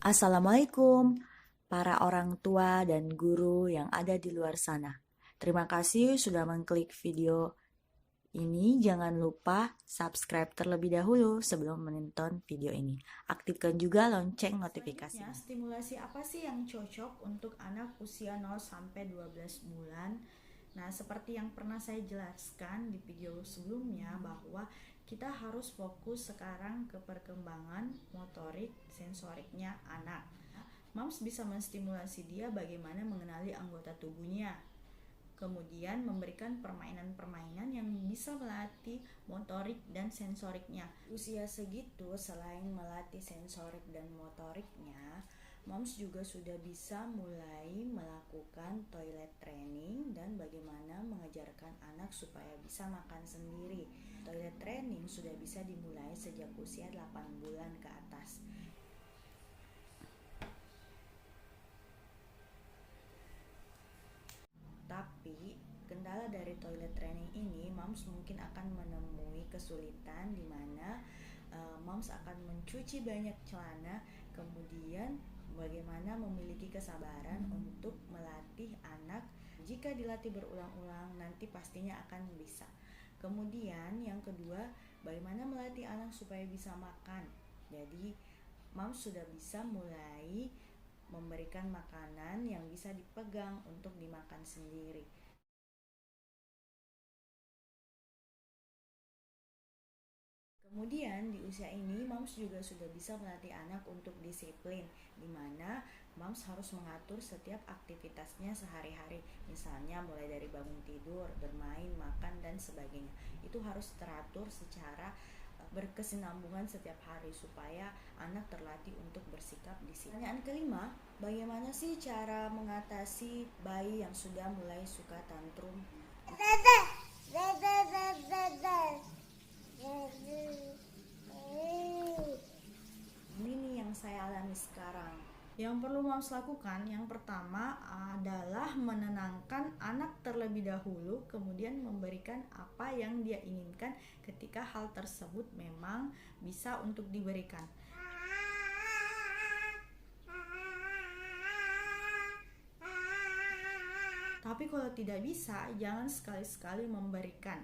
Assalamualaikum para orang tua dan guru yang ada di luar sana. Terima kasih sudah mengklik video ini. Jangan lupa subscribe terlebih dahulu sebelum menonton video ini. Aktifkan juga lonceng notifikasinya. Stimulasi apa sih yang cocok untuk anak usia 0 sampai 12 bulan? Nah, seperti yang pernah saya jelaskan di video sebelumnya bahwa kita harus fokus sekarang ke perkembangan motorik sensoriknya anak. Moms bisa menstimulasi dia bagaimana mengenali anggota tubuhnya. Kemudian memberikan permainan-permainan yang bisa melatih motorik dan sensoriknya. Usia segitu selain melatih sensorik dan motoriknya, moms juga sudah bisa mulai melakukan toilet training dan bagaimana mengajarkan anak supaya bisa makan sendiri. Toilet training sudah bisa dimulai sejak usia 8 bulan ke atas. Tapi kendala dari toilet training ini, moms mungkin akan menemui kesulitan di mana moms akan mencuci banyak celana, kemudian bagaimana memiliki kesabaran untuk melatih anak. Jika dilatih berulang-ulang, nanti pastinya akan bisa. Kemudian yang kedua, bagaimana melatih anak supaya bisa makan. Jadi moms sudah bisa mulai memberikan makanan yang bisa dipegang untuk dimakan sendiri. Kemudian di usia ini moms juga sudah bisa melatih anak untuk disiplin, di mana moms harus mengatur setiap aktivitasnya sehari-hari. Misalnya mulai dari bangun tidur, bermain, makan dan sebagainya. Itu harus teratur secara berkesinambungan setiap hari supaya anak terlatih untuk bersikap disiplin. Pertanyaan kelima, bagaimana sih cara mengatasi bayi yang sudah mulai suka tantrum? Ini nih yang saya alami sekarang. Yang perlu moms lakukan, yang pertama adalah menenangkan anak terlebih dahulu, kemudian memberikan apa yang dia inginkan ketika hal tersebut memang bisa untuk diberikan. Tapi kalau tidak bisa, jangan sekali-sekali memberikan.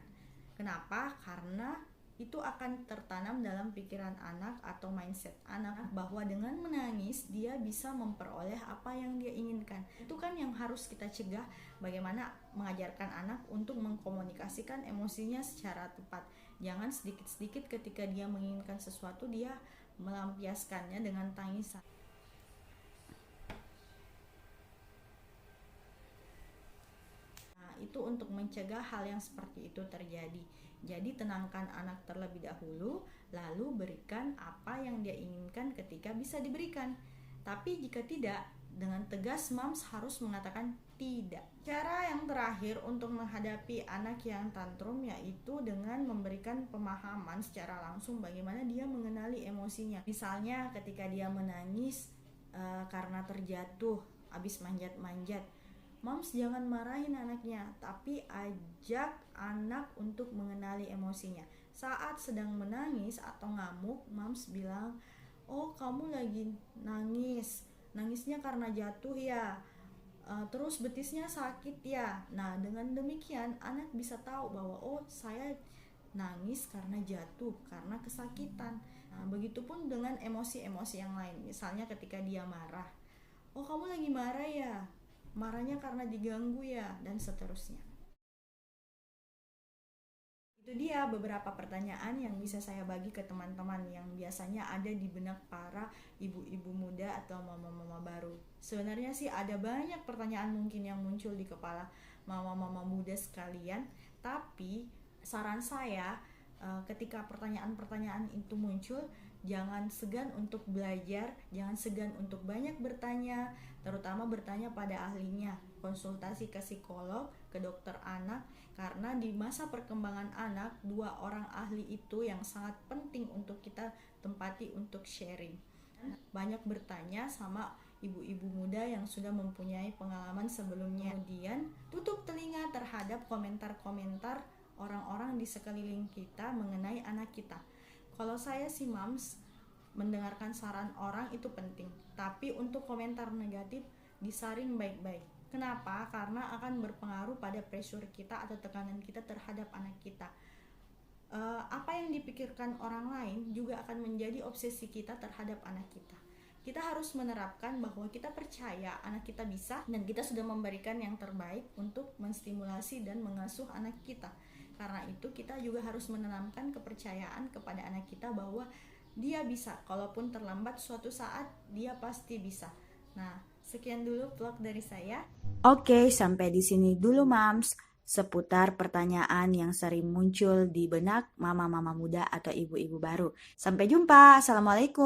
Kenapa? Karena itu akan tertanam dalam pikiran anak atau mindset anak bahwa dengan menangis dia bisa memperoleh apa yang dia inginkan. Itu kan yang harus kita cegah, bagaimana mengajarkan anak untuk mengkomunikasikan emosinya secara tepat. Jangan sedikit-sedikit ketika dia menginginkan sesuatu dia melampiaskannya dengan tangisan. Itu untuk mencegah hal yang seperti itu terjadi. Jadi tenangkan anak terlebih dahulu, lalu berikan apa yang dia inginkan ketika bisa diberikan. Tapi jika tidak, dengan tegas moms harus mengatakan tidak. Cara yang terakhir untuk menghadapi anak yang tantrum yaitu dengan memberikan pemahaman secara langsung bagaimana dia mengenali emosinya. Misalnya ketika dia menangis karena terjatuh, habis manjat-manjat, moms jangan marahin anaknya, tapi ajak anak untuk mengenali emosinya. Saat sedang menangis atau ngamuk, moms bilang, "Oh, kamu lagi nangis. Nangisnya karena jatuh ya. Terus betisnya sakit ya." Nah, dengan demikian anak bisa tahu bahwa oh, saya nangis karena jatuh, karena kesakitan. Nah, begitupun dengan emosi-emosi yang lain. Misalnya ketika dia marah. "Oh, kamu lagi marah ya? Marahnya karena diganggu ya," dan seterusnya. Itu dia beberapa pertanyaan yang bisa saya bagi ke teman-teman yang biasanya ada di benak para ibu-ibu muda atau mama-mama baru. Sebenarnya sih ada banyak pertanyaan mungkin yang muncul di kepala mama-mama muda sekalian, tapi saran saya ketika pertanyaan-pertanyaan itu muncul, jangan segan untuk belajar, jangan segan untuk banyak bertanya, terutama bertanya pada ahlinya, konsultasi ke psikolog, ke dokter anak, karena di masa perkembangan anak, 2 orang ahli itu yang sangat penting untuk kita tempati untuk sharing. Banyak bertanya sama ibu-ibu muda yang sudah mempunyai pengalaman sebelumnya. Kemudian tutup telinga terhadap komentar-komentar orang-orang di sekeliling kita mengenai anak kita. Kalau saya sih moms, mendengarkan saran orang itu penting, tapi untuk komentar negatif disaring baik-baik. Kenapa? Karena akan berpengaruh pada pressure kita atau tekanan kita terhadap anak kita. Apa yang dipikirkan orang lain juga akan menjadi obsesi kita terhadap anak kita. Kita harus menerapkan bahwa kita percaya anak kita bisa dan kita sudah memberikan yang terbaik untuk menstimulasi dan mengasuh anak kita. Karena itu kita juga harus menanamkan kepercayaan kepada anak kita bahwa dia bisa, kalaupun terlambat suatu saat dia pasti bisa. Nah, sekian dulu vlog dari saya. Oke, sampai di sini dulu Mams, seputar pertanyaan yang sering muncul di benak mama-mama muda atau ibu-ibu baru. Sampai jumpa, Assalamualaikum.